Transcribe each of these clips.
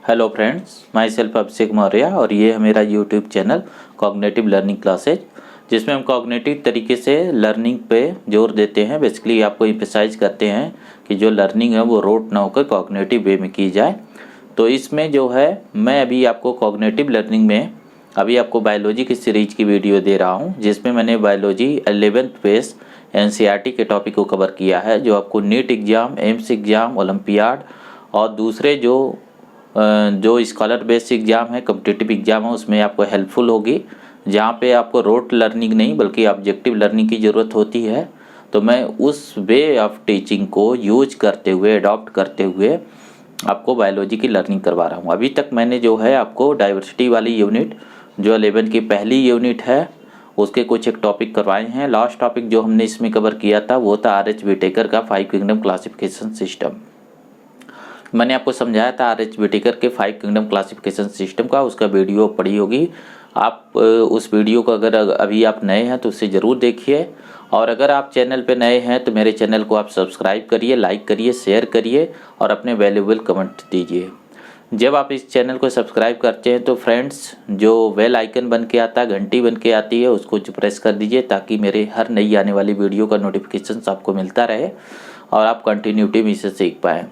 Hello friends, my self अभिषेक मौर्य और ये है मेरा YouTube channel cognitive learning classes, जिसमें हम कॉग्निटिव तरीके से लर्निंग पे जोर देते हैं। बेसिकली आपको एम्फेसाइज करते हैं कि जो लर्निंग है वो रोट ना होकर कॉग्निटिव वे में की जाए। तो इसमें जो है मैं अभी आपको कॉग्निटिव लर्निंग में अभी आपको बायोलॉजी की सीरीज की वीडियो दे रहा हूँ, जिसमें मैंने बायोलॉजी 11th बेस एनसीईआरटी के टॉपिक को कवर किया है, जो आपको NEET exam, AIIMS exam, olympiad और दूसरे जो स्कॉलर बेस्ड एग्ज़ाम है, कॉम्पिटिटिव एग्ज़ाम है, उसमें आपको हेल्पफुल होगी। जहाँ पे आपको रोट लर्निंग नहीं बल्कि ऑब्जेक्टिव लर्निंग की ज़रूरत होती है, तो मैं उस वे ऑफ टीचिंग को यूज करते हुए, अडॉप्ट करते हुए आपको बायोलॉजी की लर्निंग करवा रहा हूँ। अभी तक मैंने जो है आपको डाइवर्सिटी वाली यूनिट, जो 11 की पहली यूनिट है, उसके कुछ एक टॉपिक करवाए हैं। लास्ट टॉपिक जो हमने इसमें कवर किया था वो था आर.एच. व्हिटेकर का 5 किंगडम क्लासिफिकेशन सिस्टम। मैंने आपको समझाया था आर.एच. व्हिटेकर के 5 किंगडम क्लासिफिकेशन सिस्टम का, उसका वीडियो पड़ी होगी। आप उस वीडियो को अगर अभी आप नए हैं तो उसे ज़रूर देखिए, और अगर आप चैनल पे नए हैं तो मेरे चैनल को आप सब्सक्राइब करिए, लाइक करिए, शेयर करिए और अपने वैल्यूएबल कमेंट दीजिए। जब आप इस चैनल को सब्सक्राइब करते हैं तो फ्रेंड्स, जो बेल आइकन बन के आता है, घंटी बन के आती है, उसको प्रेस कर दीजिए ताकि मेरे हर नई आने वाली वीडियो का नोटिफिकेशन आपको मिलता रहे और आप कंटिन्यूटी में इसे सीख पाएँ।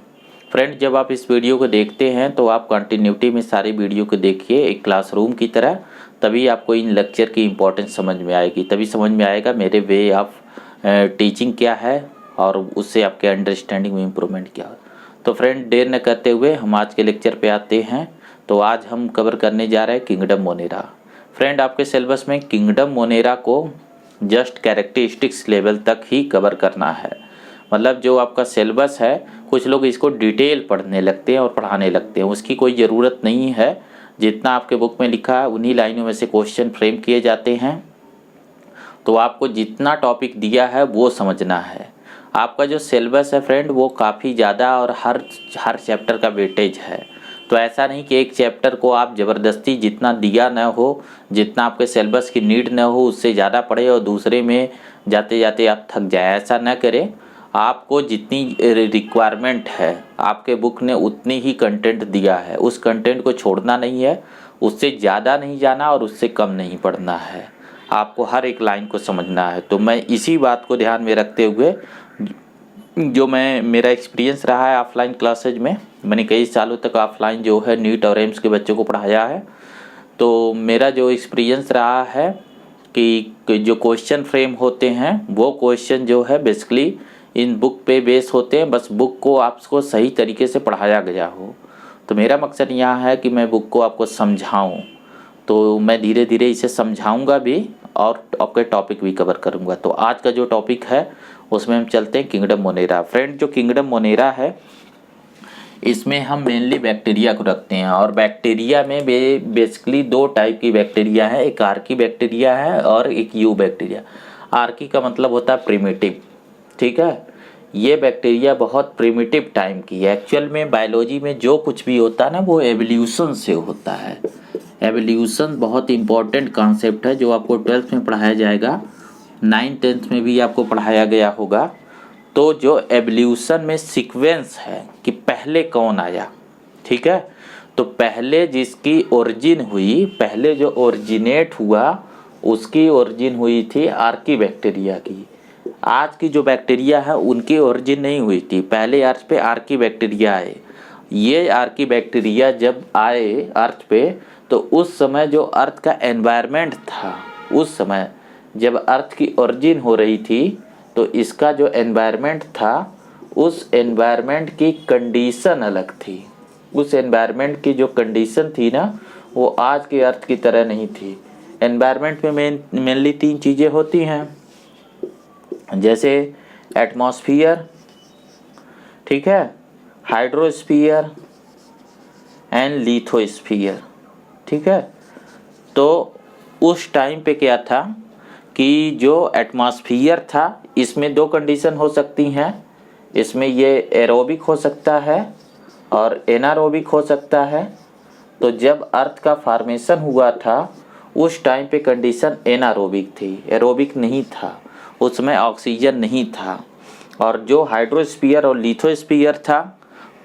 फ्रेंड, जब आप इस वीडियो को देखते हैं तो आप कंटिन्यूटी में सारी वीडियो को देखिए एक क्लासरूम की तरह, तभी आपको इन लेक्चर की इम्पोर्टेंस समझ में आएगी, तभी समझ में आएगा मेरे वे ऑफ टीचिंग क्या है और उससे आपके अंडरस्टैंडिंग में इम्प्रूवमेंट क्या है। तो फ्रेंड, देर न करते हुए हम आज के लेक्चर पे आते हैं। तो आज हम कवर करने जा रहे हैं किंगडम मोनेरा। फ्रेंड, आपके सिलेबस में किंगडम मोनेरा को जस्ट कैरेक्टरिस्टिक्स लेवल तक ही कवर करना है। मतलब जो आपका सिलेबस है, कुछ लोग इसको डिटेल पढ़ने लगते हैं और पढ़ाने लगते हैं, उसकी कोई ज़रूरत नहीं है। जितना आपके बुक में लिखा है उन्हीं लाइनों में से क्वेश्चन फ्रेम किए जाते हैं। तो आपको जितना टॉपिक दिया है वो समझना है। आपका जो सिलेबस है फ्रेंड वो काफ़ी ज़्यादा और हर चैप्टर का वेटेज है। तो ऐसा नहीं कि एक चैप्टर को आप ज़बरदस्ती जितना दिया न हो, जितना आपके सिलेबस की नीड न हो, उससे ज़्यादा पढ़े और दूसरे में जाते जाते आप थक जाए। ऐसा न करें। आपको जितनी रिक्वायरमेंट है आपके बुक ने उतनी ही कंटेंट दिया है, उस कंटेंट को छोड़ना नहीं है, उससे ज़्यादा नहीं जाना और उससे कम नहीं पढ़ना है। आपको हर एक लाइन को समझना है। तो मैं इसी बात को ध्यान में रखते हुए, जो मेरा एक्सपीरियंस रहा है ऑफलाइन क्लासेज में, मैंने कई सालों तक ऑफलाइन जो है नीट और एम्स के बच्चों को पढ़ाया है। तो मेरा जो एक्सपीरियंस रहा है कि जो क्वेश्चन फ्रेम होते हैं वो क्वेश्चन जो है बेसिकली इन बुक पे बेस होते हैं, बस बुक को आपको सही तरीके से पढ़ाया गया हो। तो मेरा मकसद यहाँ है कि मैं बुक को आपको समझाऊँ, तो मैं धीरे धीरे इसे समझाऊँगा भी और आपके टॉपिक भी कवर करूँगा। तो आज का जो टॉपिक है उसमें हम चलते हैं किंगडम मोनेरा। फ्रेंड, जो किंगडम मोनेरा है इसमें हम मेनली बैक्टीरिया को रखते हैं, और बैक्टीरिया में बेसिकली दो टाइप की बैक्टीरिया है, एक आर्की बैक्टीरिया है और एक यू बैक्टीरिया। आर्की का मतलब होता है प्रिमिटिव, ठीक है। ये बैक्टीरिया बहुत प्रिमिटिव टाइम की है। एक्चुअल में बायोलॉजी में जो कुछ भी होता है ना वो एवोल्यूशन से होता है। एवोल्यूशन बहुत इंपॉर्टेंट कॉन्सेप्ट है जो आपको 12th में पढ़ाया जाएगा, 9th 10th में भी आपको पढ़ाया गया होगा। तो जो एवोल्यूशन में सीक्वेंस है कि पहले कौन आया, ठीक है। तो पहले जिसकी ओरिजिन हुई, पहले जो ओरिजिनेट हुआ उसकी ओरिजिन हुई थी आर्की बैक्टीरिया की। आज की जो बैक्टीरिया है उनकी ओरिजिन नहीं हुई थी, पहले अर्थ पे आर्की बैक्टीरिया आए। ये आर्की बैक्टीरिया जब आए अर्थ पे तो उस समय जो अर्थ का एनवायरनमेंट था, उस समय जब अर्थ की ओरिजिन हो रही थी तो इसका जो एनवायरनमेंट था उस एनवायरनमेंट की कंडीशन अलग थी। उस एनवायरनमेंट की जो कंडीशन थी ना वो आज के अर्थ की तरह नहीं थी। एनवायरनमेंट में मेनली 3 चीज़ें होती हैं, जैसे एटमॉस्फियर, ठीक है, हाइड्रोस्फीयर एंड लिथोस्फीयर, ठीक है। तो उस टाइम पे क्या था कि जो एटमॉस्फियर था इसमें 2 कंडीशन हो सकती हैं, इसमें ये एरोबिक हो सकता है और एनारोबिक हो सकता है। तो जब अर्थ का फॉर्मेशन हुआ था उस टाइम पे कंडीशन एनारोबिक थी, एरोबिक नहीं था, उसमें ऑक्सीजन नहीं था। और जो हाइड्रोस्फीयर और लिथोस्फीयर था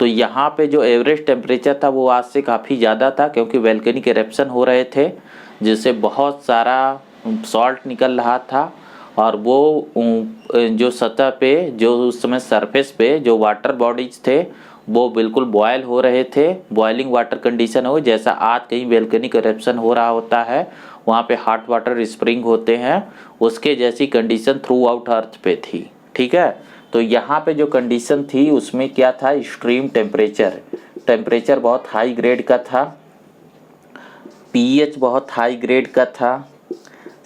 तो यहाँ पे जो एवरेज टेम्परेचर था वो आज से काफ़ी ज़्यादा था, क्योंकि वोल्केनिक इरप्शन हो रहे थे जिससे बहुत सारा सॉल्ट निकल रहा था। और वो जो सतह पे, जो उस समय सरफेस पे जो वाटर बॉडीज थे वो बिल्कुल बॉयल हो रहे थे, बॉइलिंग वाटर कंडीशन हो, जैसा आज कहीं वोल्केनिक इरप्शन हो रहा होता है वहाँ पे हॉट वाटर स्प्रिंग होते हैं, उसके जैसी कंडीशन थ्रू आउट अर्थ पे थी। ठीक है, तो यहाँ पे जो कंडीशन थी उसमें क्या था, एक्सट्रीम टेम्परेचर बहुत हाई ग्रेड का था, पीएच बहुत हाई ग्रेड का था,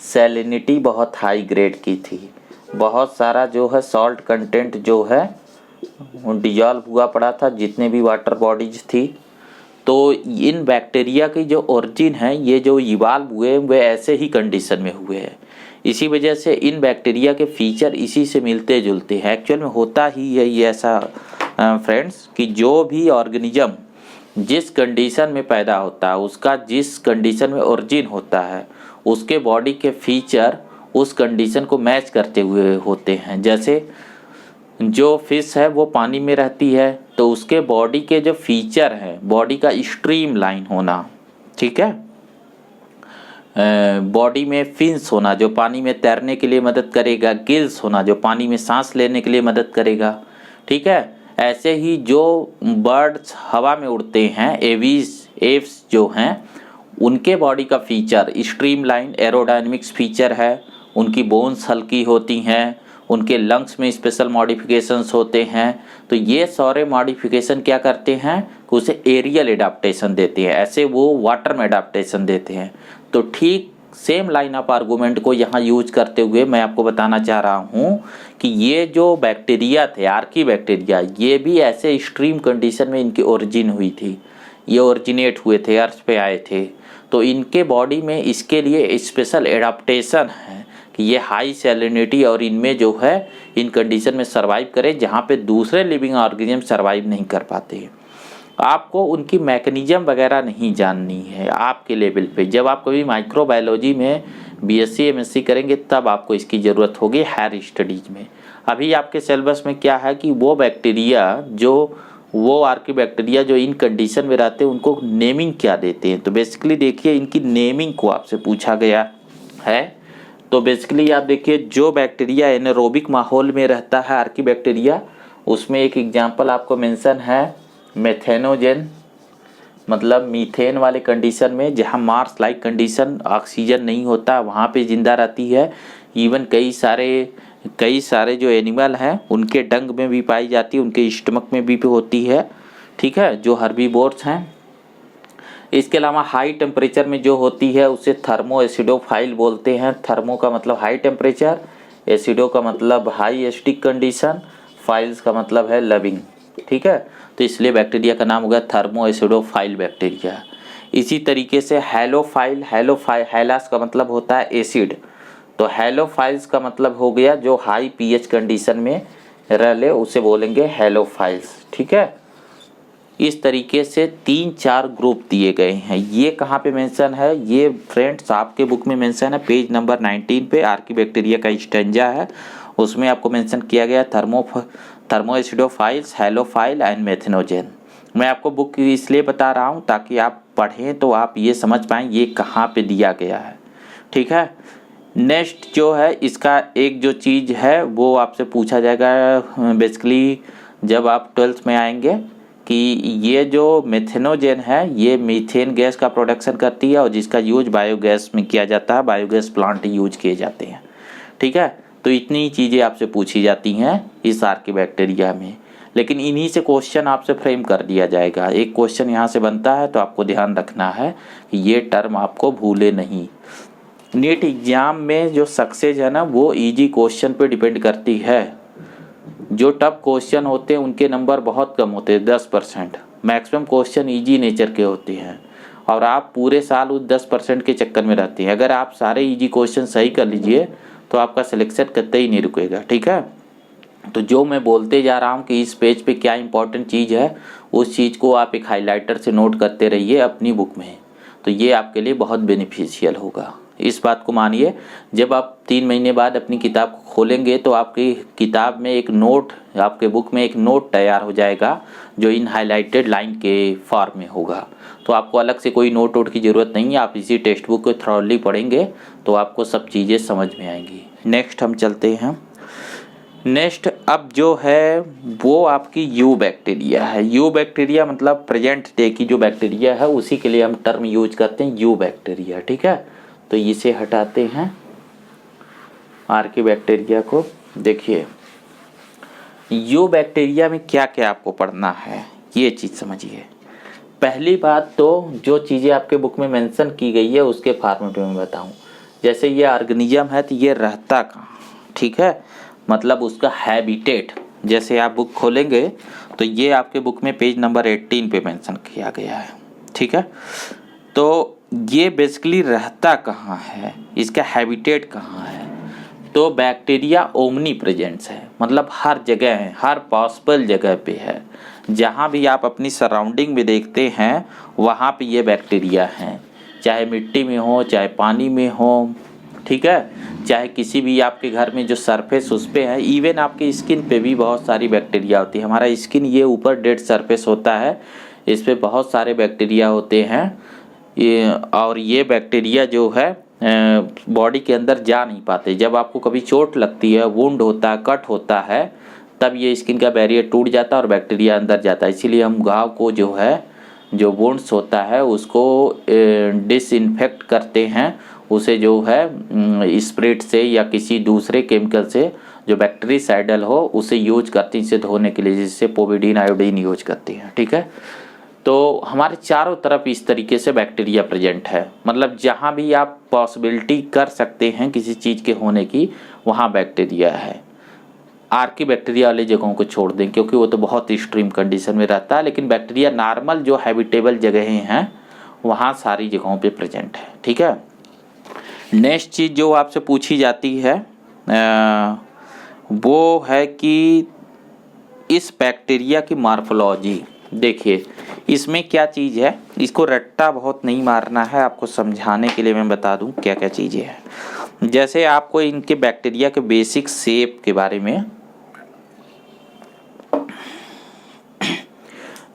सैलिनिटी बहुत हाई ग्रेड की थी, बहुत सारा जो है सॉल्ट कंटेंट जो है डिजॉल्व हुआ पड़ा था जितने भी वाटर बॉडीज थी। तो इन बैक्टीरिया की जो ओरिजिन है, ये जो इवाल्व हुए वे ऐसे ही कंडीशन में हुए हैं। इसी वजह से इन बैक्टीरिया के फीचर इसी से मिलते जुलते हैं। एक्चुअल में होता ही यही ऐसा फ्रेंड्स कि जो भी ऑर्गेनिज्म जिस कंडीशन में पैदा होता है, उसका जिस कंडीशन में ओरिजिन होता है, उसके बॉडी के फीचर उस कंडीशन को मैच करते हुए होते हैं। जैसे जो फिश है वो पानी में रहती है, तो उसके बॉडी के जो फीचर हैं, बॉडी का स्ट्रीम लाइन होना, ठीक है, बॉडी में फिन्स होना जो पानी में तैरने के लिए मदद करेगा, गिल्स होना जो पानी में सांस लेने के लिए मदद करेगा। ठीक है, ऐसे ही जो बर्ड्स हवा में उड़ते हैं, एव्स जो हैं, उनके बॉडी का feature stream line aerodynamics feature है, उनकी बोन्स हल्की होती हैं, उनके लंग्स में स्पेशल मॉडिफिकेशंस होते हैं। तो ये सारे मॉडिफिकेशन क्या करते हैं कि उसे एरियल एडाप्टेशन देते हैं, ऐसे वो वाटर में एडाप्टेशन देते हैं। तो ठीक सेम लाइन ऑफ आर्गूमेंट को यहाँ यूज करते हुए मैं आपको बताना चाह रहा हूँ कि ये जो बैक्टीरिया थे, आर्की बैक्टीरिया, ये भी ऐसे एक्सट्रीम कंडीशन में इनकी ओरिजिन हुई थी, ये ओरिजिनेट हुए थे, अर्थ पे आए थे। तो इनके बॉडी में इसके लिए स्पेशल एडाप्टेशन है कि ये हाई सैलिनिटी और इनमें जो है इन कंडीशन में सर्वाइव करें जहाँ पे दूसरे लिविंग ऑर्गेनिज्म सर्वाइव नहीं कर पाते। आपको उनकी मैकेनिज्म वगैरह नहीं जाननी है आपके लेवल पे। जब आप कभी माइक्रोबायोलॉजी में बीएससी एमएससी करेंगे तब आपको इसकी ज़रूरत होगी हायर स्टडीज़ में। अभी आपके सिलेबस में क्या है कि वो बैक्टीरिया वो आर्की बैक्टीरिया जो इन कंडीशन में रहते हैं उनको नेमिंग क्या देते हैं। तो बेसिकली देखिए इनकी नेमिंग को आपसे पूछा गया है। तो बेसिकली आप देखिए जो बैक्टीरिया एनारोबिक माहौल में रहता है आर्की बैक्टीरिया, उसमें एक एग्जांपल आपको मेंशन है मेथेनोजेन, मतलब मीथेन वाले कंडीशन में जहाँ मार्स लाइक कंडीशन ऑक्सीजन नहीं होता वहाँ पे जिंदा रहती है। इवन कई सारे जो एनिमल हैं उनके डंग में भी पाई जाती है, उनके स्टमक में भी होती है। ठीक है, जो हर्बीवोर्स हैं। इसके अलावा हाई टेम्परेचर में जो होती है उसे थर्मो एसिडोफाइल बोलते हैं। थर्मो का मतलब हाई टेम्परेचर, एसिडो का मतलब हाई एसिडिक कंडीशन, फाइल्स का मतलब है लविंग। ठीक है, तो इसलिए बैक्टीरिया का नाम हो गया थर्मो एसिडोफाइल बैक्टीरिया। इसी तरीके से हैलोफाइल, हैलास का मतलब होता है एसिड, तो हैलोफाइल्स का मतलब हो गया जो हाई पीएच कंडीशन में रह ले उसे बोलेंगे हैलोफाइल्स। ठीक है, इस तरीके से 3-4 ग्रुप दिए गए हैं। ये कहाँ पे मेंशन है, ये फ्रेंड्स आपके बुक में मेंशन है पेज नंबर 19 पे, आर्की बैक्टीरिया का स्टेंजा है, उसमें आपको मेंशन किया गया थर्मो एसिडोफाइल्स, हैलोफाइल एंड मेथेनोजेन। मैं आपको बुक इसलिए बता रहा हूँ ताकि आप पढ़ें तो आप ये समझ पाएँ ये कहाँ पे दिया गया है। ठीक है, नेक्स्ट जो है इसका एक जो चीज़ है वो आपसे पूछा जाएगा बेसिकली जब आप 12th में आएंगे कि ये जो मेथेनोजेन है ये मीथेन गैस का प्रोडक्शन करती है और जिसका यूज बायोगैस में किया जाता है, बायोगैस प्लांट यूज किए जाते हैं। ठीक है, तो इतनी चीज़ें आपसे पूछी जाती हैं इस आर्की बैक्टीरिया में, लेकिन इन्हीं से क्वेश्चन आपसे फ्रेम कर दिया जाएगा। एक क्वेश्चन यहाँ से बनता है तो आपको ध्यान रखना है कि ये टर्म आपको भूले नहीं। नीट एग्जाम में जो सक्सेस है ना वो इजी क्वेश्चन पे डिपेंड करती है। जो टफ क्वेश्चन होते हैं उनके नंबर बहुत कम होते हैं, 10%। मैक्सिमम क्वेश्चन इजी नेचर के होते हैं और आप पूरे साल उस 10% के चक्कर में रहते हैं। अगर आप सारे इजी क्वेश्चन सही कर लीजिए तो आपका सिलेक्शन कतई नहीं रुकेगा। ठीक है, तो जो मैं बोलते जा रहा हूँ कि इस पेज पे क्या इंपॉर्टेंट चीज़ है उस चीज़ को आप एक हाईलाइटर से नोट करते रहिए अपनी बुक में, तो ये आपके लिए बहुत बेनिफिशियल होगा। इस बात को मानिए। जब आप 3 महीने बाद अपनी किताब को खोलेंगे तो आपकी किताब में एक नोट, आपके बुक में एक नोट तैयार हो जाएगा जो इन हाईलाइटेड लाइन के फॉर्म में होगा। तो आपको अलग से कोई नोट वोट की ज़रूरत नहीं है, आप इसी टेक्स्ट बुक को थॉरली पढ़ेंगे तो आपको सब चीज़ें समझ में आएंगी। नेक्स्ट हम चलते हैं। नेक्स्ट अब जो है वो आपकी यू बैक्टीरिया है। यू बैक्टीरिया मतलब प्रेजेंट डे की जो बैक्टीरिया है उसी के लिए हम टर्म यूज करते हैं यू बैक्टीरिया, ठीक है। तो इसे हटाते हैं आर की बैक्टीरिया को। देखिए यू बैक्टीरिया में क्या क्या आपको पढ़ना है ये चीज़ समझिए। पहली बात तो जो चीज़ें आपके बुक में मेंशन की गई है उसके फॉर्मेट में बताऊं। जैसे ये ऑर्गेनिज्म है तो ये रहता कहाँ, ठीक है, मतलब उसका हैबिटेट। जैसे आप बुक खोलेंगे तो ये आपके बुक में पेज नंबर 18 पे मेंशन किया गया है, ठीक है। तो ये बेसिकली रहता कहाँ है, इसका हैबिटेट कहाँ है। तो बैक्टीरिया ओमनी प्रेजेंस है, मतलब हर जगह है, हर पॉसिबल जगह पे है। जहाँ भी आप अपनी सराउंडिंग में देखते हैं वहाँ पे ये बैक्टीरिया हैं, चाहे मिट्टी में हो चाहे पानी में हो, ठीक है, चाहे किसी भी आपके घर में जो सरफेस उस पे है। इवन आपके स्किन पे भी बहुत सारी बैक्टीरिया होती है। हमारा स्किन ये ऊपर डेड सरफेस होता है, इस पे बहुत सारे बैक्टीरिया होते हैं और ये बैक्टीरिया जो है बॉडी के अंदर जा नहीं पाते। जब आपको कभी चोट लगती है, वुंड होता है, कट होता है, तब ये स्किन का बैरियर टूट जाता है और बैक्टीरिया अंदर जाता है। इसीलिए हम घाव को जो है, जो वुंड्स होता है उसको डिसइंफेक्ट करते हैं, उसे जो है स्प्रिट से या किसी दूसरे केमिकल से जो बैक्टीरिसाइडल हो उसे यूज करते हैं इसे धोने के लिए, जिससे पोविडीन आयोडीन यूज करती हैं, ठीक है। तो हमारे चारों तरफ इस तरीके से बैक्टीरिया प्रेजेंट है, मतलब जहाँ भी आप पॉसिबिलिटी कर सकते हैं किसी चीज़ के होने की वहाँ बैक्टीरिया है। आर्की बैक्टीरिया वाली जगहों को छोड़ दें क्योंकि वो तो बहुत एक्सट्रीम कंडीशन में रहता है, लेकिन बैक्टीरिया नॉर्मल जो हैबिटेबल जगहें हैं वहाँ सारी जगहों पे प्रेजेंट है, ठीक है। नेक्स्ट चीज़ जो आपसे पूछी जाती है वो है कि इस बैक्टीरिया की मॉर्फोलॉजी। देखिए इसमें क्या चीज़ है, इसको रट्टा बहुत नहीं मारना है, आपको समझाने के लिए मैं बता दूं क्या क्या चीज़ें हैं। जैसे आपको इनके बैक्टीरिया के बेसिक शेप के बारे में,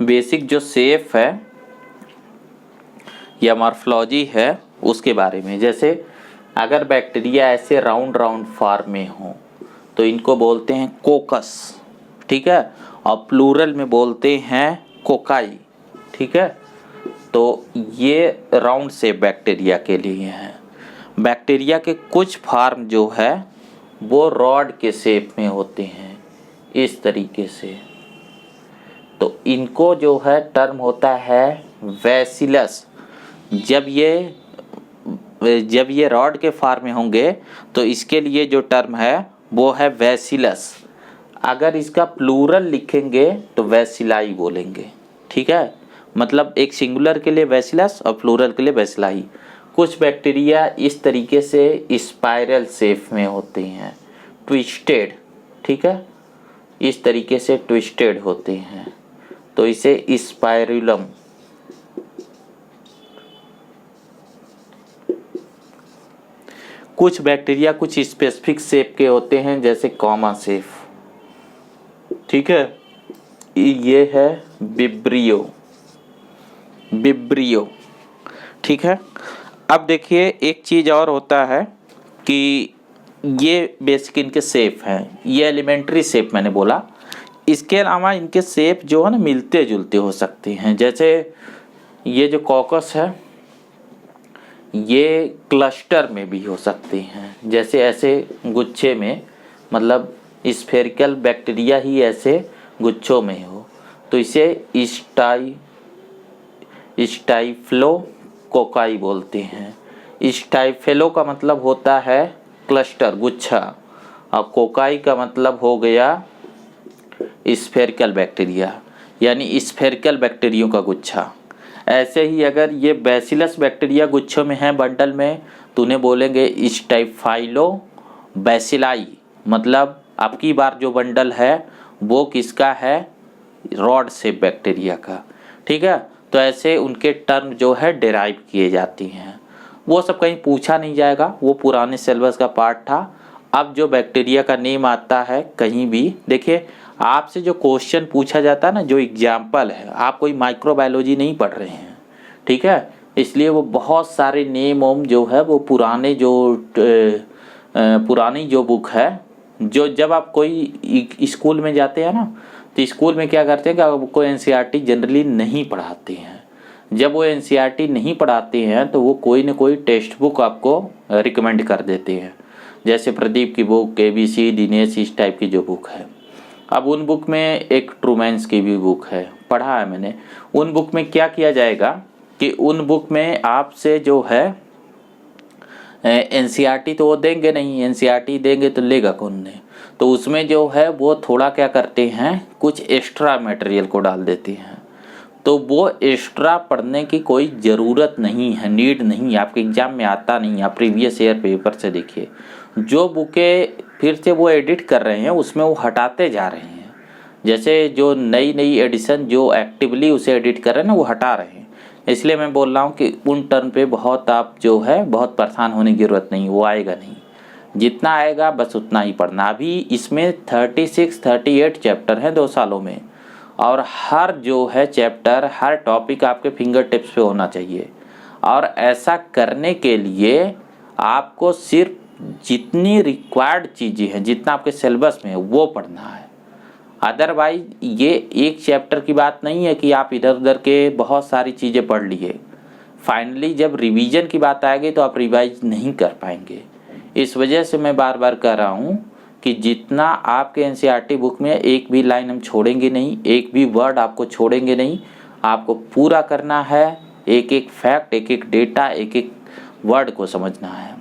बेसिक जो शेप है या मॉर्फोलॉजी है उसके बारे में, जैसे अगर बैक्टीरिया ऐसे राउंड राउंड फॉर्म में हो तो इनको बोलते हैं कोकस, ठीक है, और प्लूरल में बोलते हैं कोकाई, ठीक है। तो ये राउंड शेप बैक्टीरिया के लिए हैं। बैक्टीरिया के कुछ फॉर्म जो है वो रॉड के शेप में होते हैं इस तरीके से, तो इनको जो है टर्म होता है वैसिलस। जब ये रॉड के फॉर्म में होंगे तो इसके लिए जो टर्म है वो है वैसिलस। अगर इसका प्लूरल लिखेंगे तो वैसिलाई बोलेंगे, ठीक है, मतलब एक सिंगुलर के लिए वैसिलस और प्लूरल के लिए वैसिलाई। कुछ बैक्टीरिया इस तरीके से स्पाइरल शेप में होते हैं, ट्विस्टेड, ठीक है, इस तरीके से ट्विस्टेड होते हैं, तो इसे स्पाइरुलम। कुछ बैक्टीरिया कुछ स्पेसिफिक शेप के होते हैं जैसे कॉमा शेप, ठीक है, ये है विब्रियो, ठीक है। अब देखिए एक चीज़ और होता है कि ये बेसिक इनके शेप हैं, ये एलिमेंट्री शेप मैंने बोला। इसके अलावा इनके शेप जो है ना मिलते जुलते हो सकते हैं। जैसे ये जो कॉकस है ये क्लस्टर में भी हो सकते हैं, जैसे ऐसे गुच्छे में, मतलब स्फेरिकल बैक्टीरिया ही ऐसे गुच्छों में हो तो इसे स्टाइफ्लोकोकाई बोलते हैं। स्टाइफेलो का मतलब होता है क्लस्टर, गुच्छा, और कोकाई का मतलब हो गया स्फेरिकल बैक्टीरिया, यानी स्फेरिकल बैक्टीरियों का गुच्छा। ऐसे ही अगर ये बैसिलस बैक्टीरिया गुच्छों में है बंडल में तो उन्हें बोलेंगे स्टाइफाइलो बैसिलाई, मतलब आपकी बार जो बंडल है वो किसका है, रॉड शेप बैक्टीरिया का, ठीक है। तो ऐसे उनके टर्म जो है डेराइव किए जाती हैं। वो सब कहीं पूछा नहीं जाएगा, वो पुराने सिलेबस का पार्ट था। अब जो बैक्टीरिया का नेम आता है कहीं भी, देखिए आपसे जो क्वेश्चन पूछा जाता है ना, जो एग्जाम्पल है, आप कोई माइक्रोबायोलॉजी नहीं पढ़ रहे हैं, ठीक है, इसलिए वो बहुत सारे नेम ओम जो है वो पुरानी जो बुक है, जो जब आप कोई स्कूल में जाते हैं ना, तो स्कूल में क्या करते हैं कि आपको एनसीईआरटी जनरली नहीं पढ़ाते हैं। जब वो एनसीईआरटी नहीं पढ़ाते हैं तो वो कोई ना कोई टेक्स्ट बुक आपको रिकमेंड कर देते हैं, जैसे प्रदीप की बुक, केबीसी, दिनेश, इस टाइप की जो बुक है। अब उन बुक में एक ट्रूमैन्स की भी बुक है, पढ़ा है मैंने। उन बुक में क्या किया जाएगा कि उन बुक में आपसे जो है एनसीईआरटी तो वो देंगे नहीं, एनसीईआरटी देंगे तो लेगा कौन ने, तो उसमें जो है वो थोड़ा क्या करते हैं, कुछ एक्स्ट्रा मटेरियल को डाल देते हैं। तो वो एक्स्ट्रा पढ़ने की कोई ज़रूरत नहीं है, नीड नहीं, आपके एग्ज़ाम में आता नहीं। आप प्रीवियस ईयर पेपर से देखिए, जो बुकें फिर से वो एडिट कर रहे हैं उसमें वो हटाते जा रहे हैं। जैसे जो नई नई एडिशन जो एक्टिवली उसे एडिट कर रहे हैं ना, वो हटा रहे हैं। इसलिए मैं बोल रहा हूँ कि उन टर्म पे बहुत आप जो है बहुत परेशान होने की ज़रूरत नहीं, वो आएगा नहीं। जितना आएगा बस उतना ही पढ़ना। अभी इसमें 36-38 चैप्टर हैं 2 सालों में, और हर जो है चैप्टर, हर टॉपिक आपके फिंगर टिप्स पे होना चाहिए। और ऐसा करने के लिए आपको सिर्फ जितनी रिक्वायर्ड चीज़ें हैं, जितना आपके सिलेबस में है वो पढ़ना है। अदरवाइज ये एक चैप्टर की बात नहीं है कि आप इधर उधर के बहुत सारी चीज़ें पढ़ लिए, फाइनली जब रिवीजन की बात आएगी तो आप रिवाइज नहीं कर पाएंगे। इस वजह से मैं बार बार कह रहा हूँ कि जितना आपके एनसीईआरटी बुक में एक भी लाइन हम छोड़ेंगे नहीं, एक भी वर्ड आपको छोड़ेंगे नहीं, आपको पूरा करना है। एक एक फैक्ट, एक एक डेटा, एक एक वर्ड को समझना है,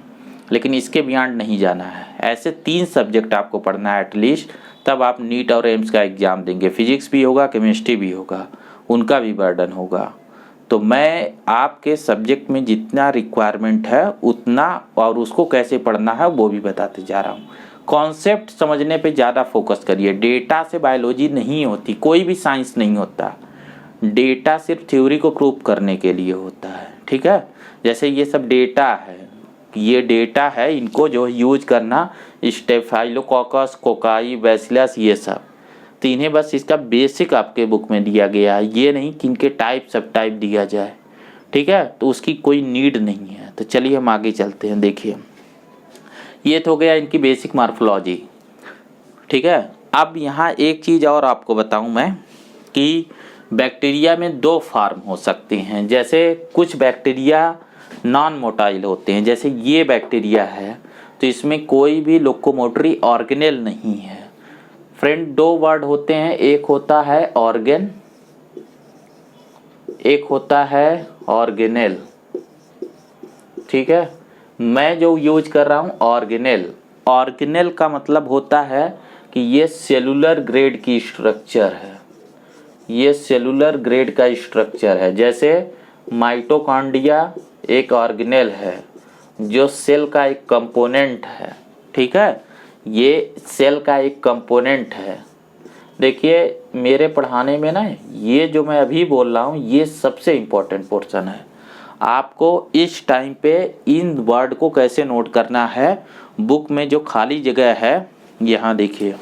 लेकिन इसके बियॉन्ड नहीं जाना है। ऐसे 3 सब्जेक्ट आपको पढ़ना है एटलीस्ट, तब आप नीट और एम्स का एग्ज़ाम देंगे। फिजिक्स भी होगा, केमिस्ट्री भी होगा, उनका भी बर्डन होगा। तो मैं आपके सब्जेक्ट में जितना रिक्वायरमेंट है उतना, और उसको कैसे पढ़ना है वो भी बताते जा रहा हूँ। कॉन्सेप्ट समझने पे ज़्यादा फोकस करिए। डेटा से बायोलॉजी नहीं होती, कोई भी साइंस नहीं होता। डेटा सिर्फ थ्योरी को प्रूव करने के लिए होता है, ठीक है। जैसे ये सब डेटा है, ये डेटा है, इनको जो यूज करना, स्टेफाइलोकोकस, कोकाई, बैसिलस, ये सब, तो इन्हें बस इसका बेसिक आपके बुक में दिया गया है। ये नहीं कि इनके टाइप सब टाइप दिया जाए, ठीक है, तो उसकी कोई नीड नहीं है। तो चलिए हम आगे चलते हैं। देखिए ये तो हो गया इनकी बेसिक मॉर्फोलॉजी, ठीक है। अब यहाँ एक चीज़ और आपको बताऊँ मैं कि बैक्टीरिया में 2 फार्म हो सकते हैं। जैसे कुछ बैक्टीरिया नॉन मोटाइल होते हैं, जैसे ये बैक्टीरिया है, तो इसमें कोई भी लोकोमोटरी ऑर्गेनेल नहीं है। फ्रेंड 2 वर्ड होते हैं, एक होता है ऑर्गेन, एक होता है ऑर्गेनेल, ठीक है। मैं जो यूज कर रहा हूँ ऑर्गेनेल। ऑर्गेनेल का मतलब होता है कि ये सेलुलर ग्रेड की स्ट्रक्चर है, ये सेलुलर ग्रेड का स्ट्रक्चर है। जैसे माइटोकॉन्ड्रिया एक ऑर्गेनेल है, जो सेल का एक कंपोनेंट है, ठीक है, ये सेल का एक कंपोनेंट है। देखिए मेरे पढ़ाने में ना, ये जो मैं अभी बोल रहा हूँ ये सबसे इम्पोर्टेंट पोर्शन है। आपको इस टाइम पे इन वर्ड को कैसे नोट करना है, बुक में जो खाली जगह है, यहाँ देखिए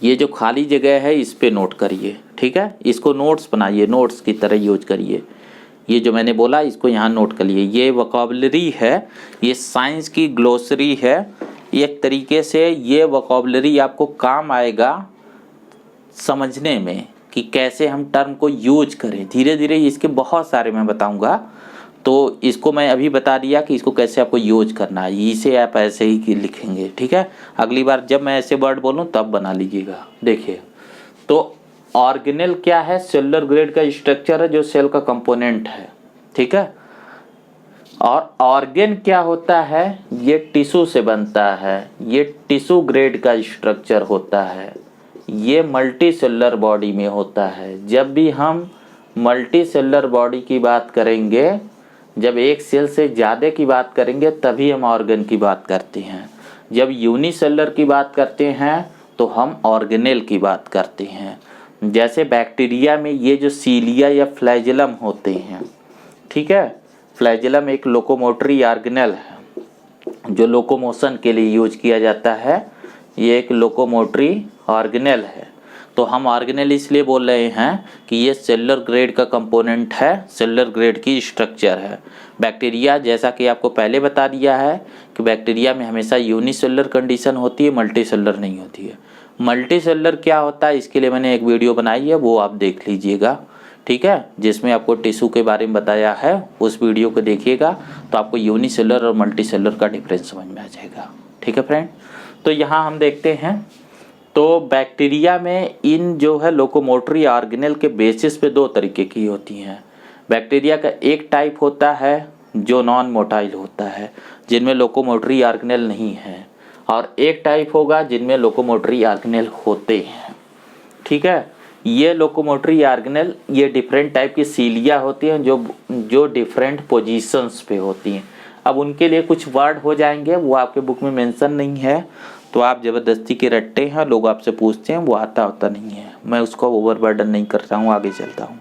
ये जो खाली जगह है इस पे नोट करिए, ठीक है। इसको नोट्स बनाइए, नोट्स की तरह यूज करिए। ये जो मैंने बोला इसको यहाँ नोट कर लिए। ये वोकैबुलरी है, ये साइंस की ग्लोसरी है। एक तरीके से ये वोकैबुलरी आपको काम आएगा समझने में कि कैसे हम टर्म को यूज करें। धीरे धीरे इसके बहुत सारे मैं बताऊंगा, तो इसको मैं अभी बता दिया कि इसको कैसे आपको यूज करना है। इसे आप ऐसे ही लिखेंगे, ठीक है। अगली बार जब मैं ऐसे वर्ड बोलूँ तब बना लीजिएगा। देखिए तो ऑर्गेनेल क्या है, सेलुलर ग्रेड का स्ट्रक्चर है जो सेल का कंपोनेंट है, ठीक है। और ऑर्गेन क्या होता है, ये टिश्यू से बनता है, ये टिश्यू ग्रेड का स्ट्रक्चर होता है, ये मल्टी सेलुलर बॉडी में होता है। जब भी हम मल्टी सेलुलर बॉडी की बात करेंगे, जब एक सेल से ज़्यादा की बात करेंगे तभी हम ऑर्गन की बात करते हैं। जब यूनिसेलुलर की बात करते हैं तो हम ऑर्गेनेल की बात करते हैं। जैसे बैक्टीरिया में ये जो सीलिया या फ्लैजेलम होते हैं, ठीक है, फ्लैजेलम एक लोकोमोटरी ऑर्गेनेल है जो लोकोमोशन के लिए यूज किया जाता है। ये एक लोकोमोटरी ऑर्गेनेल है। तो हम ऑर्गेनेल इसलिए बोल रहे हैं कि ये सेलुलर ग्रेड का कंपोनेंट है, सेलुलर ग्रेड की स्ट्रक्चर है। बैक्टीरिया, जैसा कि आपको पहले बता दिया है कि बैक्टीरिया में हमेशा यूनिसेलुलर कंडीशन होती है, मल्टी सेलुलर नहीं होती है। मल्टी सेलुलर क्या होता है, इसके लिए मैंने एक वीडियो बनाई है, वो आप देख लीजिएगा, ठीक है, जिसमें आपको टिश्यू के बारे में बताया है। उस वीडियो को देखिएगा तो आपको यूनिसेलुलर और मल्टी सेलुलर का डिफरेंस समझ में आ जाएगा। ठीक है फ्रेंड, तो यहाँ हम देखते हैं तो बैक्टीरिया में इन जो है लोकोमोटरी ऑर्गेनेल के बेसिस पे दो तरीके की होती हैं। बैक्टीरिया का एक टाइप होता है जो नॉन मोटाइल होता है, जिनमें लोकोमोटरी ऑर्गेनेल नहीं है, और एक टाइप होगा जिनमें लोकोमोटरी ऑर्गेनेल होते हैं। ठीक है, ये लोकोमोटरी ऑर्गेनेल ये डिफरेंट टाइप की सीलिया होती हैं जो डिफरेंट पोजीशंस पे होती हैं। अब उनके लिए कुछ वर्ड हो जाएंगे, वो आपके बुक में मेंशन नहीं है, तो आप ज़बरदस्ती के रट्टे हैं, लोग आपसे पूछते हैं, वो आता होता नहीं है। मैं उसको ओवरबर्डन नहीं करता हूँ, आगे चलता हूँ।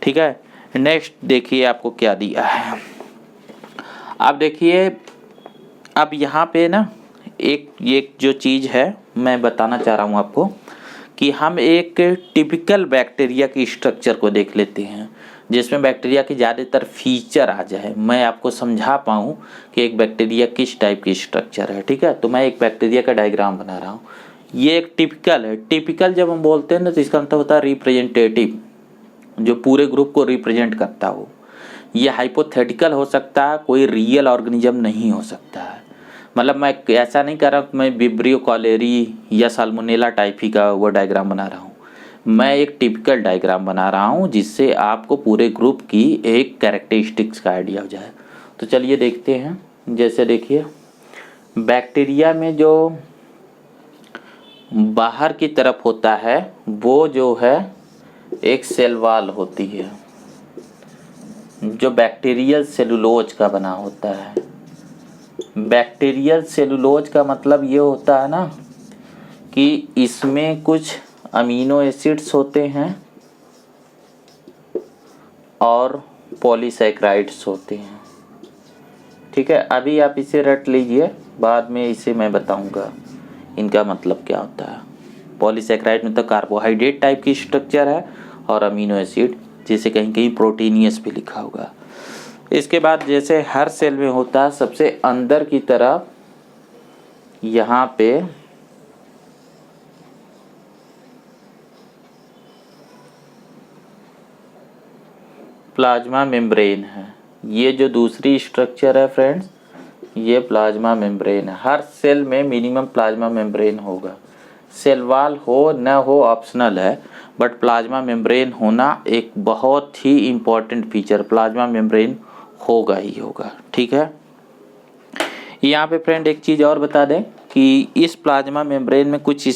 ठीक है, नेक्स्ट देखिए आपको क्या दिया है। आप देखिए, अब यहाँ पे ना एक जो चीज़ है मैं बताना चाह रहा हूँ आपको कि हम एक टिपिकल बैक्टीरिया की स्ट्रक्चर को देख लेते हैं, जिसमें बैक्टीरिया की ज़्यादातर फीचर आ जाए, मैं आपको समझा पाऊँ कि एक बैक्टीरिया किस टाइप की स्ट्रक्चर है। ठीक है, तो मैं एक बैक्टीरिया का डायग्राम बना रहा हूँ। ये एक टिपिकल है। टिपिकल जब हम बोलते हैं ना तो इसका मतलब होता है रिप्रेजेंटेटिव, जो पूरे ग्रुप को रिप्रेजेंट करता हो। ये हाइपोथेटिकल हो सकता है, कोई रियल ऑर्गेनिज्म नहीं हो सकता है। मतलब मैं ऐसा नहीं कर रहा मैं विब्रियो कॉलेरी या साल्मोनेला टाइफी का वो डायग्राम बना रहा हूँ। मैं एक टिपिकल डायग्राम बना रहा हूँ जिससे आपको पूरे ग्रुप की एक कैरेक्टरिस्टिक्स का आइडिया हो जाए। तो चलिए देखते हैं। जैसे देखिए, बैक्टीरिया में जो बाहर की तरफ होता है वो जो है एक सेल वॉल होती है जो बैक्टीरियल सेलुलोज का बना होता है। बैक्टीरियल सेलुलोज का मतलब ये होता है ना कि इसमें कुछ अमीनो एसिड्स होते हैं और पॉलीसैकेराइड्स होते हैं। ठीक है, अभी आप इसे रट लीजिए, बाद में इसे मैं बताऊंगा इनका मतलब क्या होता है। पॉलीसैकेराइड में तो कार्बोहाइड्रेट टाइप की स्ट्रक्चर है और अमीनो एसिड, जिसे कहीं कहीं प्रोटीनियस भी लिखा होगा। इसके बाद जैसे हर सेल में होता है, सबसे अंदर की तरफ यहाँ पे प्लाज्मा मेम्ब्रेन है। ये जो दूसरी स्ट्रक्चर है फ्रेंड्स, ये प्लाज्मा मेम्ब्रेन है। हर सेल में मिनिमम प्लाज्मा मेम्ब्रेन होगा। सेल वॉल हो न हो ऑप्शनल है, बट प्लाज्मा मेम्ब्रेन होना एक बहुत ही इम्पॉर्टेंट फीचर, प्लाज्मा मेम्ब्रेन होगा ही होगा। ठीक है, यहाँ पे फ्रेंड एक चीज़ और बता दें कि इस प्लाज्मा मेम्ब्रेन में कुछ